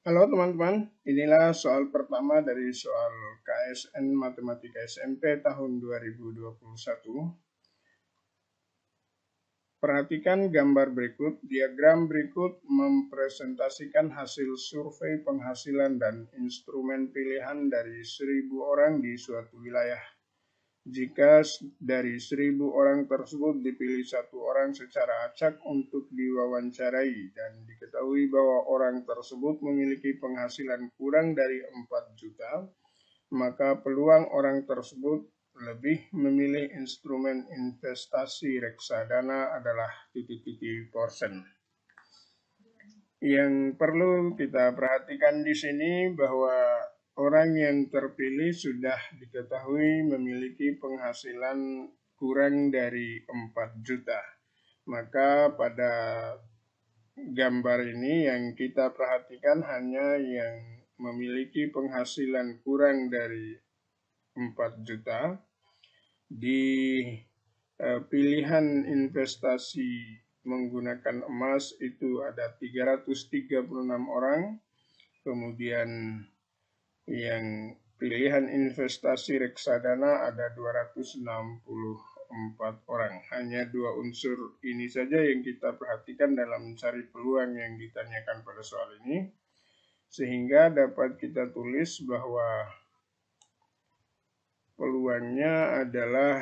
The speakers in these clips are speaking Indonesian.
Halo teman-teman, inilah soal pertama dari soal KSN Matematika SMP tahun 2021. Perhatikan gambar berikut. Diagram berikut mempresentasikan hasil survei penghasilan dan instrumen pilihan dari 1.000 orang di suatu wilayah. Jika dari 1.000 orang tersebut dipilih 1 orang secara acak untuk diwawancarai dan diketahui bahwa orang tersebut memiliki penghasilan kurang dari 4 juta, maka peluang orang tersebut lebih memilih instrumen investasi reksadana adalah %. Yang perlu kita perhatikan di sini bahwa orang yang terpilih sudah diketahui memiliki penghasilan kurang dari 4 juta. Maka pada gambar ini yang kita perhatikan hanya yang memiliki penghasilan kurang dari 4 juta. Di pilihan investasi menggunakan emas itu ada 336 orang. Kemudian yang pilihan investasi reksadana ada 264 orang. Hanya 2 unsur ini saja yang kita perhatikan dalam mencari peluang yang ditanyakan pada soal ini. Sehingga dapat kita tulis bahwa peluangnya adalah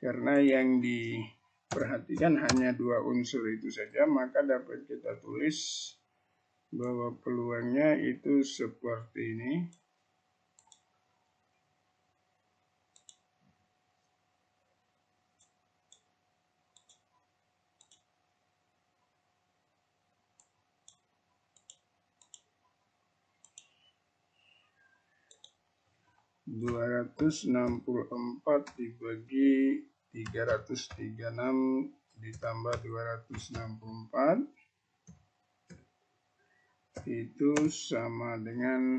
karena yang diperhatikan hanya 2 unsur itu saja, maka dapat kita tulis bahwa peluangnya itu seperti ini. (264 dibagi 336 ditambah 264 itu sama dengan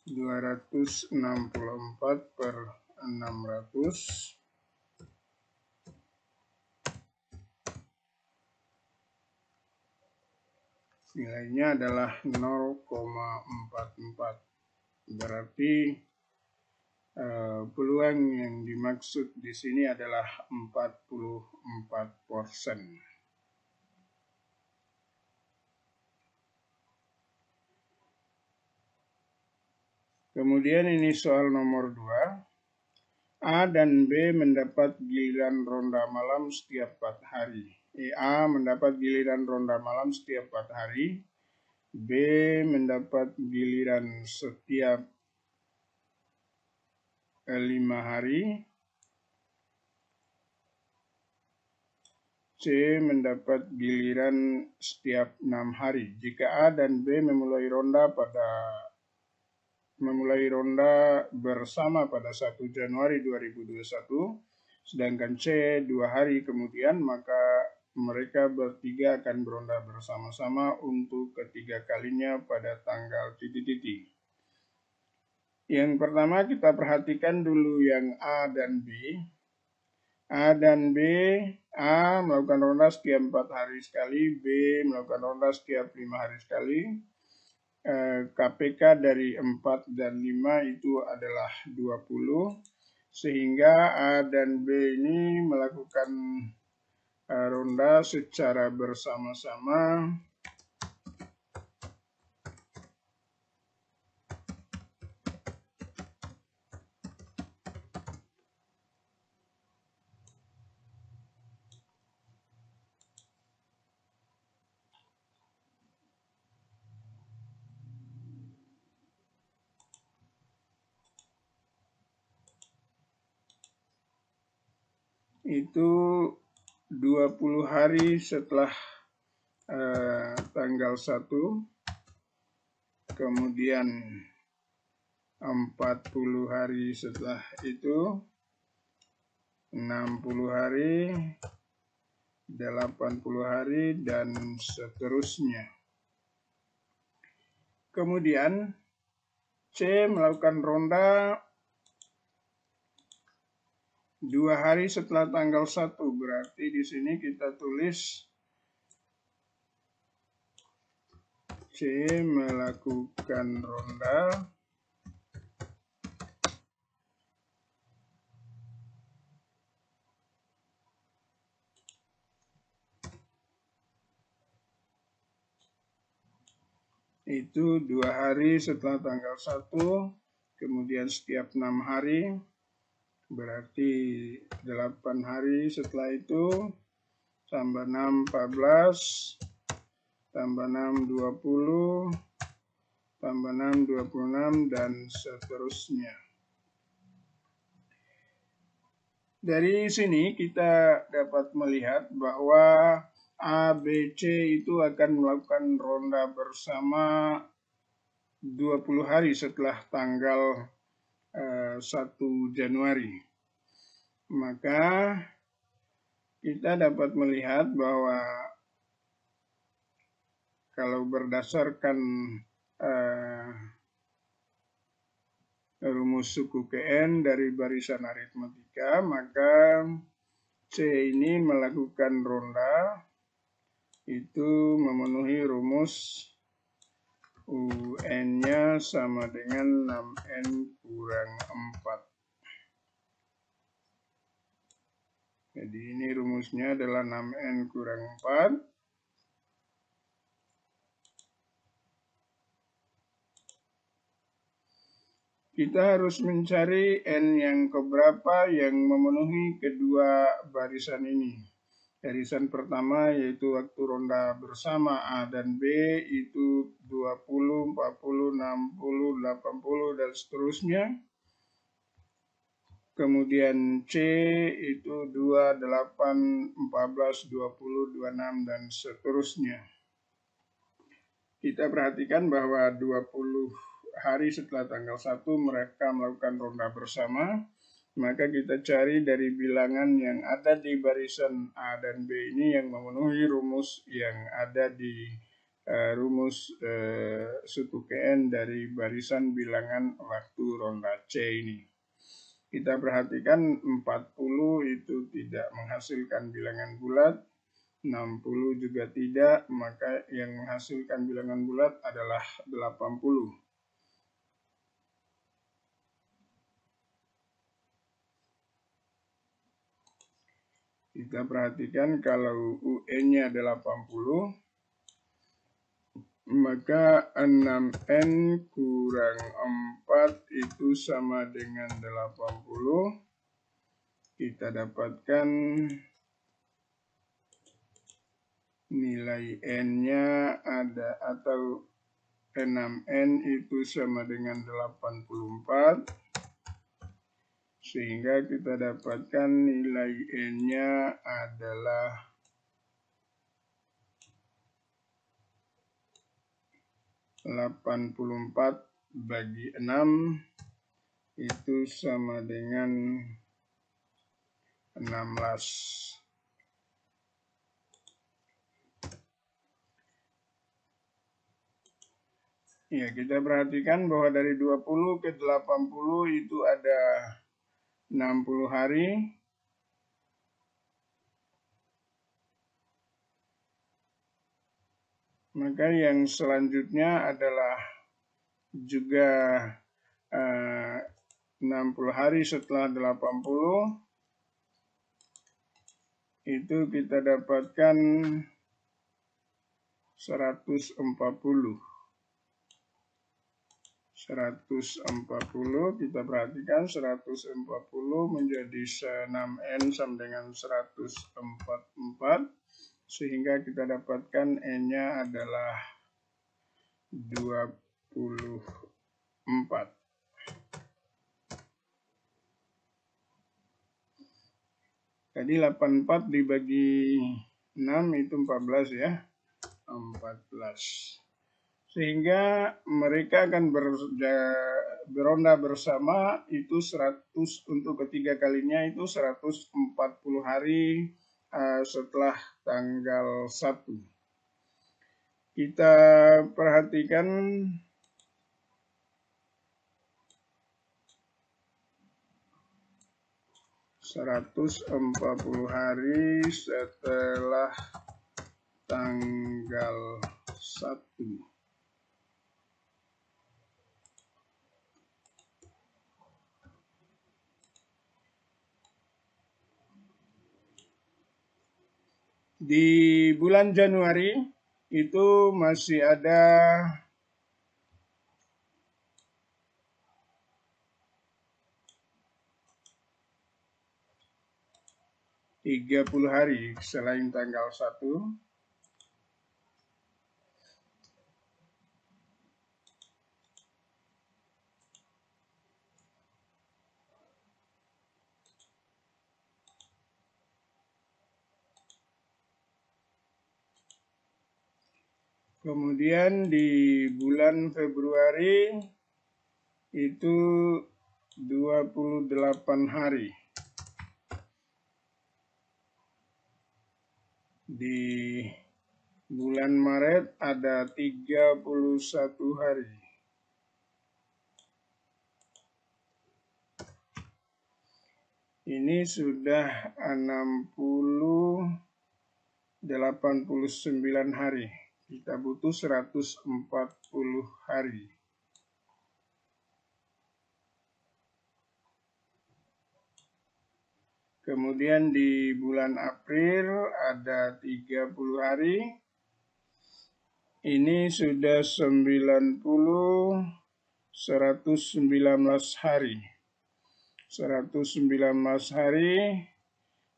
264 per 600. Nilainya adalah 0,44. Berarti peluang yang dimaksud di sini adalah 44%. Kemudian ini soal nomor 2. A dan B mendapat giliran ronda malam setiap 4 hari. A mendapat giliran ronda malam setiap 4 hari. B mendapat giliran setiap 5 hari. C mendapat giliran setiap 6 hari. Jika A dan B memulai ronda bersama pada 1 Januari 2021, sedangkan C 2 hari kemudian, maka mereka bertiga akan beronda bersama-sama untuk ketiga kalinya pada tanggal titik-titik. Yang pertama kita perhatikan dulu yang A dan B. A dan B, A melakukan ronda setiap 4 hari sekali, B melakukan ronda setiap 5 hari sekali. KPK dari 4 dan 5 itu adalah 20, sehingga A dan B ini melakukan ronda secara bersama-sama itu 20 hari setelah tanggal 1, kemudian 40 hari setelah itu, 60 hari, 80 hari, dan seterusnya. Kemudian C melakukan ronda 2 hari setelah tanggal 1. Berarti di sini kita tulis C melakukan ronda itu 2 hari setelah tanggal 1, kemudian setiap 6 hari, berarti 8 hari setelah itu, tambah 6, 14, tambah 6, 20, tambah 6, 26, dan seterusnya. Dari sini kita dapat melihat bahwa A, B, C itu akan melakukan ronda bersama 20 hari setelah tanggal 1 Januari. Maka kita dapat melihat bahwa kalau berdasarkan rumus suku KN dari barisan aritmatika, maka C ini melakukan ronda itu memenuhi rumus UN-nya sama dengan 6N kurang 4. Jadi ini rumusnya adalah 6N kurang 4. Kita harus mencari N yang keberapa yang memenuhi kedua barisan ini. Barisan pertama yaitu waktu ronda bersama A dan B itu 20, 40, 60, 80, dan seterusnya. Kemudian C itu 2, 8, 14, 20, 26, dan seterusnya. Kita perhatikan bahwa 20 hari setelah tanggal 1 mereka melakukan ronda bersama, maka kita cari dari bilangan yang ada di barisan A dan B ini yang memenuhi rumus yang ada di rumus suku KN dari barisan bilangan waktu ronda C ini. Kita perhatikan 40 itu tidak menghasilkan bilangan bulat, 60 juga tidak, maka yang menghasilkan bilangan bulat adalah 80. Kita perhatikan kalau UN-nya 80, maka 6N kurang 4 itu sama dengan 80. Kita dapatkan nilai N-nya ada atau 6N itu sama dengan 84. Sehingga kita dapatkan nilai N-nya adalah 84 bagi 6 itu sama dengan 16. Ya, kita perhatikan bahwa dari 20 ke 80 itu ada 60 hari. Maka yang selanjutnya adalah juga 60 hari setelah 80. Itu kita dapatkan 140. 140, kita perhatikan 140 menjadi 6N sama dengan 144, sehingga kita dapatkan N-nya adalah 24. Tadi 84 dibagi 6 itu 14 ya. 14. Sehingga mereka akan beronda bersama itu 100 untuk ketiga kalinya itu 140 hari setelah tanggal 1. Kita perhatikan (140 hari setelah tanggal 1). Di bulan Januari itu masih ada 30 hari selain tanggal 1. Kemudian di bulan Februari itu 28 hari. Di bulan Maret ada 31 hari. Ini sudah 89 hari. Kita butuh 140 hari. Kemudian di bulan April ada 30 hari. Ini sudah 119 hari. 119 hari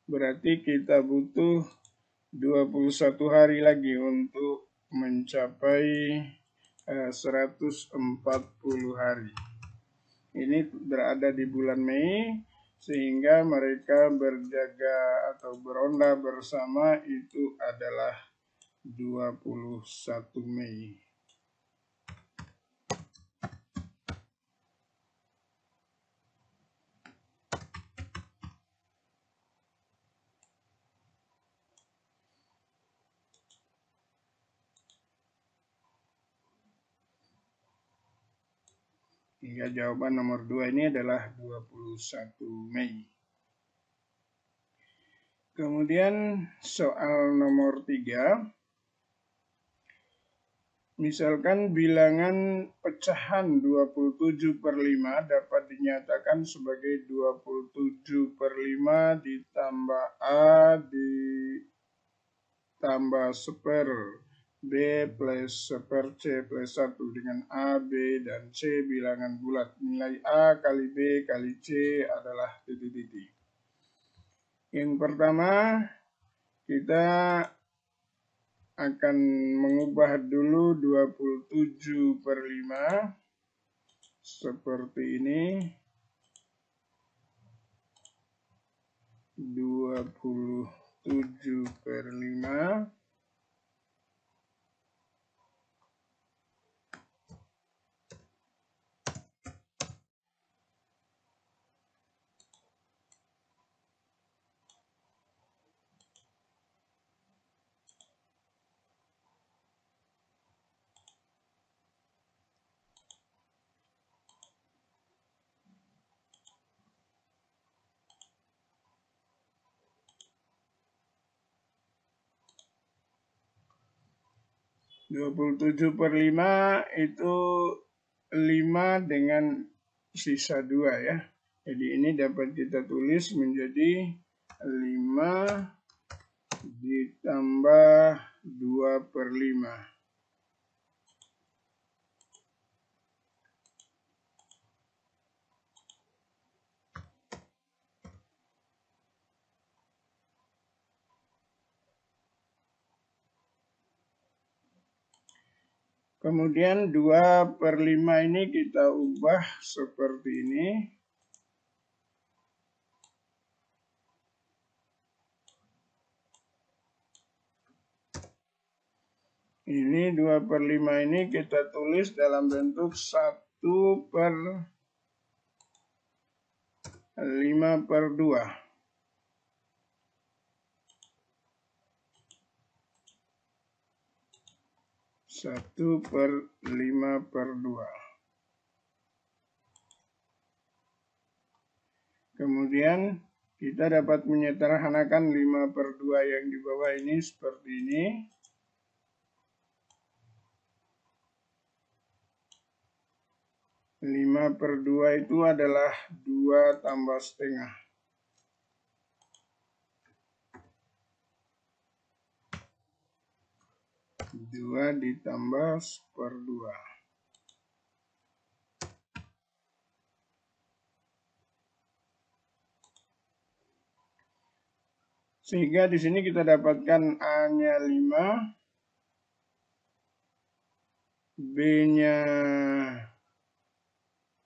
berarti kita butuh 21 hari lagi untuk mencapai 140 hari. Ini berada di bulan Mei, sehingga mereka berjaga atau beronda bersama itu adalah 21 Mei. Hingga jawaban nomor 2 ini adalah 21 Mei. Kemudian soal nomor 3. Misalkan bilangan pecahan 27/5 dapat dinyatakan sebagai 27/5 ditambah A ditambah seper B plus seper C plus 1 dengan A, B, dan C bilangan bulat. Nilai A kali B kali C adalah titik-titik. Yang pertama, kita akan mengubah dulu 27/5 seperti ini. 27/5 27/5 itu 5 dengan sisa 2 ya. Jadi ini dapat kita tulis menjadi 5 ditambah 2/5. Kemudian 2/5 ini kita ubah seperti ini. Ini 2/5 ini kita tulis dalam bentuk 1/5/2. 1/5/2. Kemudian kita dapat menyederhanakan 5/2 yang di bawah ini seperti ini. 5/2 itu adalah 2 tambah setengah. 2 ditambah 1/2. Sehingga di sini kita dapatkan A-nya 5, B-nya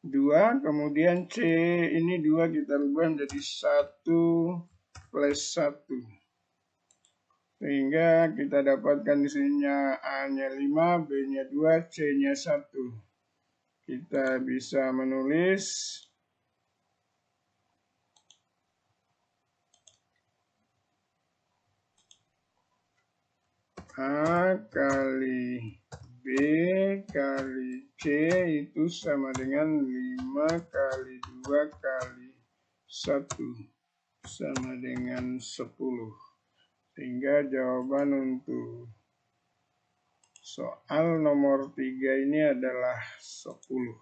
2, kemudian C ini 2 kita rubah menjadi 1 plus 1. Sehingga kita dapatkan di sininya A-nya 5, B-nya 2, C-nya 1. Kita bisa menulis A kali B kali C itu sama dengan 5 kali 2 kali 1 sama dengan 10. Sehingga jawaban untuk soal nomor 3 ini adalah 10.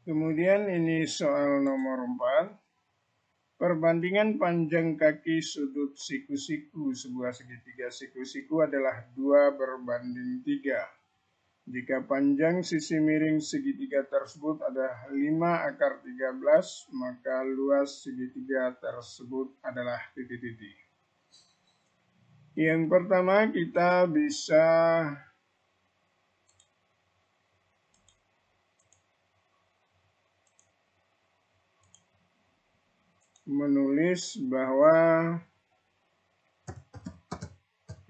Kemudian ini soal nomor 4. Perbandingan panjang kaki sudut siku-siku sebuah segitiga siku-siku adalah 2/3. Jika panjang sisi miring segitiga tersebut adalah 5/13, maka luas segitiga tersebut adalah titik-titik. Yang pertama kita bisa menulis bahwa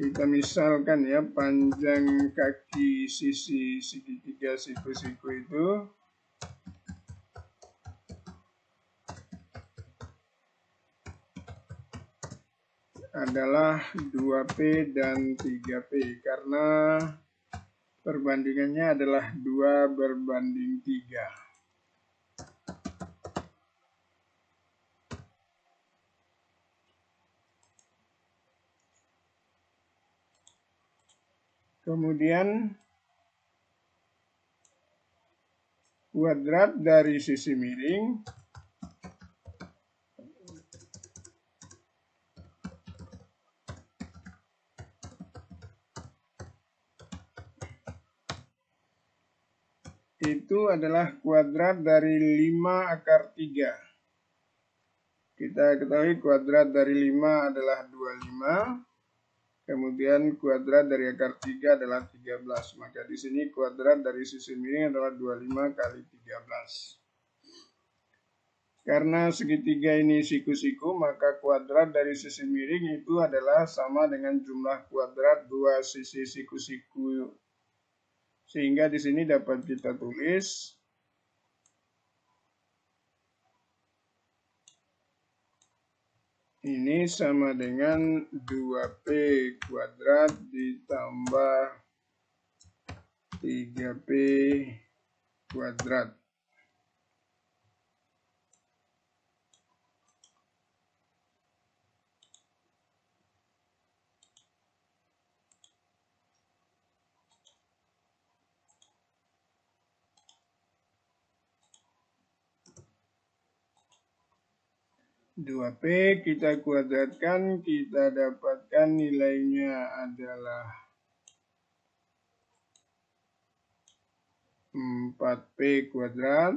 kita misalkan ya panjang kaki sisi segitiga siku-siku itu adalah 2P dan 3P karena perbandingannya adalah 2/3. Kemudian kuadrat dari sisi miring itu adalah kuadrat dari 5/3. Kita ketahui kuadrat dari 5 adalah 25. Kemudian kuadrat dari akar 3 adalah 13. Maka di sini kuadrat dari sisi miring adalah 25 kali 13. Karena segitiga ini siku-siku, maka kuadrat dari sisi miring itu adalah sama dengan jumlah kuadrat dua sisi siku-siku. Sehingga di sini dapat kita tulis ini sama dengan 2P kuadrat ditambah 3P kuadrat. Dua P kita kuadratkan, kita dapatkan nilainya adalah 4P kuadrat.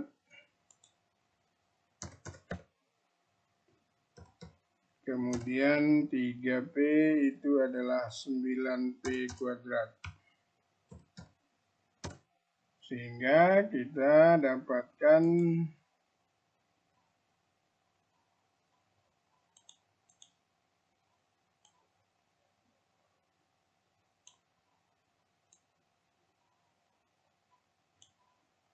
Kemudian 3P itu adalah 9P kuadrat. Sehingga kita dapatkan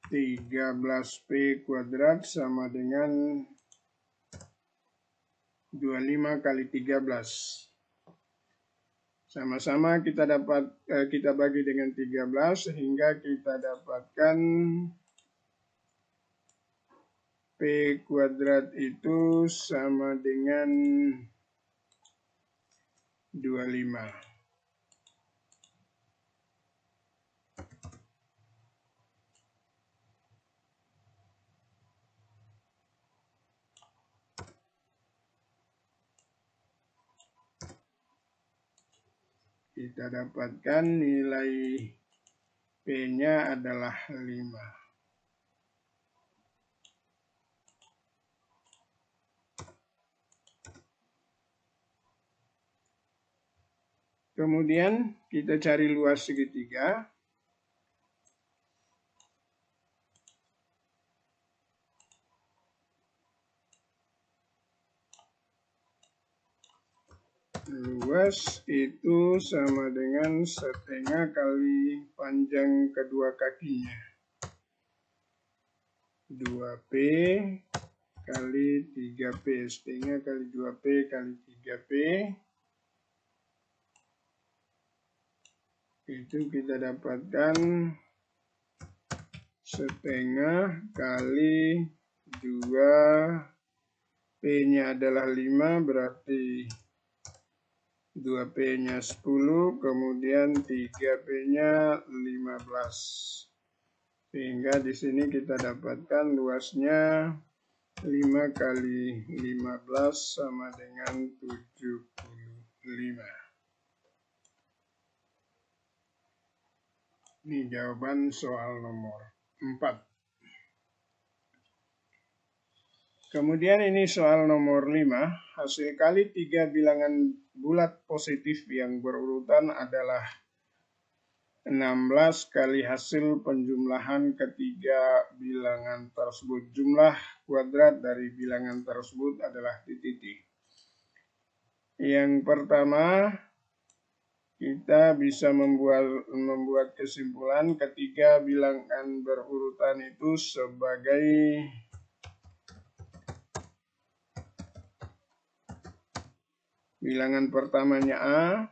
13P kuadrat sama dengan 25 kali 13. Sama-sama kita bagi dengan 13 sehingga kita dapatkan P kuadrat itu sama dengan 25. Kita dapatkan nilai P-nya adalah 5. Kemudian kita cari luas segitiga. Luas itu sama dengan setengah kali panjang kedua kakinya. 2P kali 3P. Setengah kali 2P kali 3P. Itu kita dapatkan setengah kali 2. P-nya adalah 5, berarti 2P-nya 10, kemudian 3P-nya 15. Sehingga di sini kita dapatkan luasnya 5 kali 15 sama dengan 75. Ini jawaban soal nomor 4. Kemudian ini soal nomor 5. Hasil kali 3 bilangan bulat positif yang berurutan adalah 16 kali hasil penjumlahan ketiga bilangan tersebut. Jumlah kuadrat dari bilangan tersebut adalah titik. Yang pertama, kita bisa membuat kesimpulan ketiga bilangan berurutan itu sebagai bilangan pertamanya A,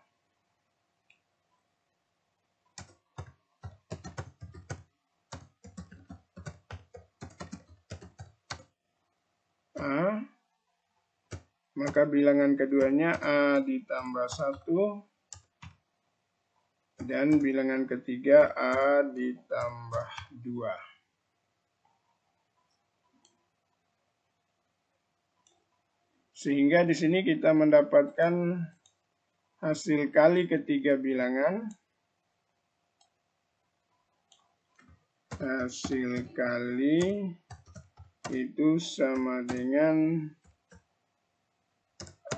maka bilangan keduanya A ditambah 1, dan bilangan ketiga A ditambah 2. Sehingga di sini kita mendapatkan hasil kali ketiga bilangan. Hasil kali itu sama dengan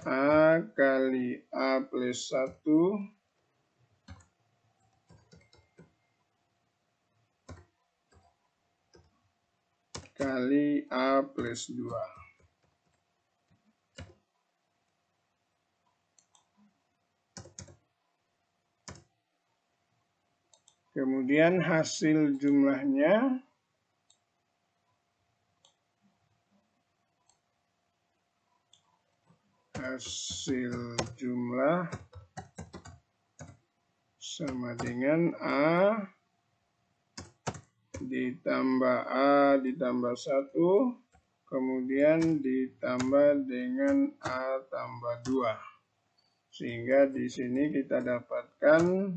A kali A plus 1 kali A plus 2. Kemudian hasil jumlahnya sama dengan A ditambah 1, kemudian ditambah dengan A tambah 2. Sehingga di sini kita dapatkan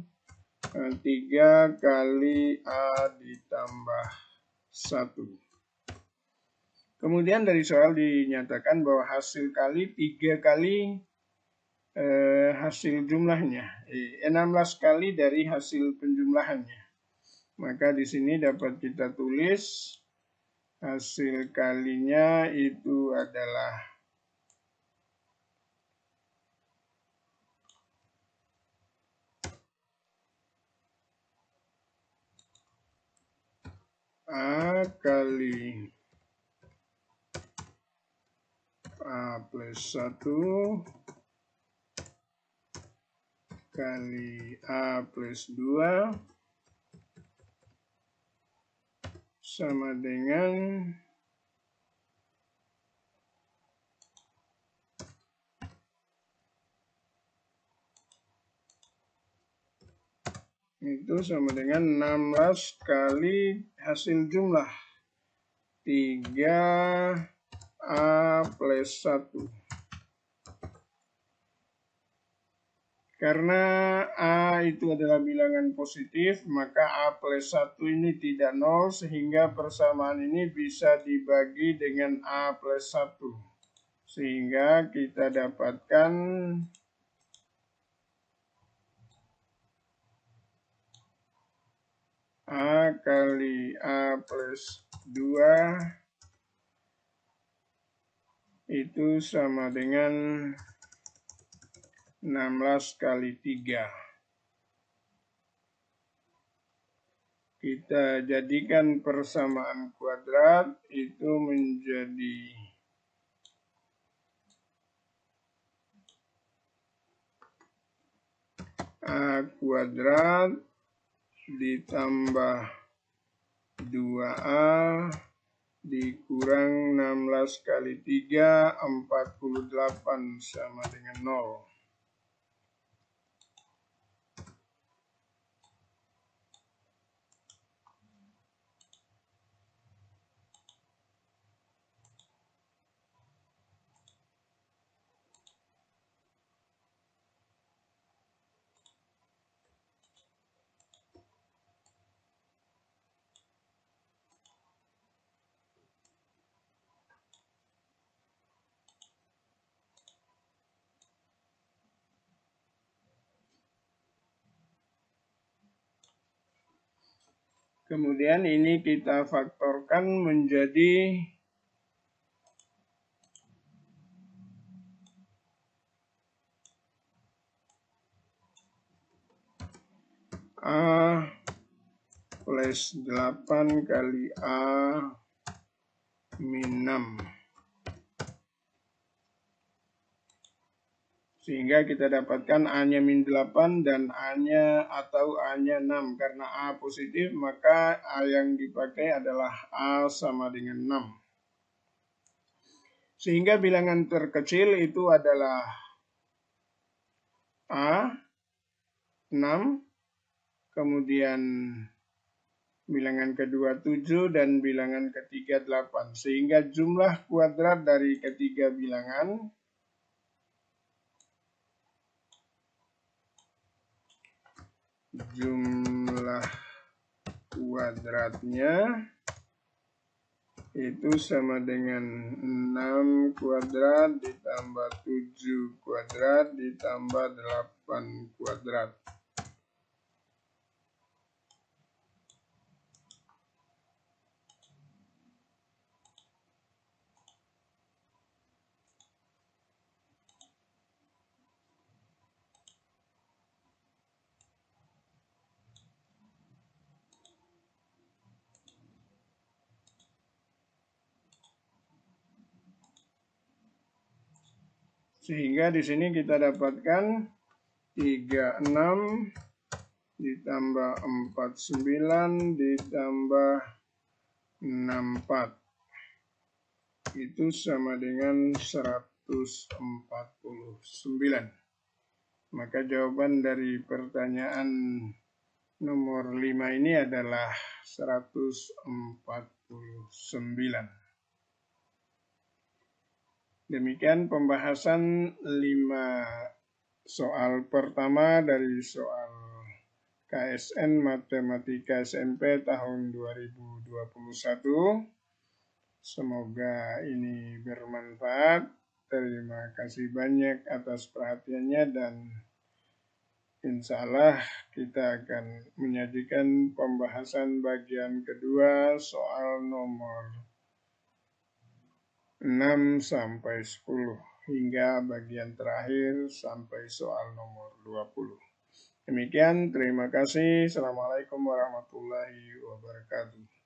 3 kali A ditambah 1. Kemudian dari soal dinyatakan bahwa hasil kali 3 kali hasil jumlahnya, 16 kali dari hasil penjumlahannya. Maka di sini dapat kita tulis hasil kalinya itu adalah A kali A plus 1 kali A plus 2 sama dengan itu sama dengan 16 kali hasil jumlah 3A plus 1. Karena A itu adalah bilangan positif, maka A plus 1 ini tidak 0, sehingga persamaan ini bisa dibagi dengan A plus 1. Sehingga kita dapatkan A kali A plus 2 itu sama dengan 16 kali 3. Kita jadikan persamaan kuadrat itu menjadi A kuadrat ditambah 2A dikurang 16 kali 3, 48 sama dengan 0. Kemudian ini kita faktorkan menjadi A plus 8 kali A min 6. Sehingga kita dapatkan A-nya min 8 dan A-nya atau A-nya 6. Karena A positif, maka A yang dipakai adalah A sama dengan 6. Sehingga bilangan terkecil itu adalah A, 6, kemudian bilangan kedua 7, dan bilangan ketiga 8. Sehingga jumlah kuadrat dari ketiga bilangan jumlah kuadratnya itu sama dengan 6 kuadrat ditambah 7 kuadrat ditambah 8 kuadrat. Sehingga di sini kita dapatkan 36 ditambah 49 ditambah 64. Itu sama dengan 149. Maka jawaban dari pertanyaan nomor 5 ini adalah 149. Demikian pembahasan 5 soal pertama dari soal KSN Matematika SMP tahun 2021. Semoga ini bermanfaat. Terima kasih banyak atas perhatiannya, dan insya Allah kita akan menyajikan pembahasan bagian kedua soal nomor 6 sampai 10 hingga bagian terakhir sampai soal nomor 20. Demikian, terima kasih. Assalamualaikum warahmatullahi wabarakatuh.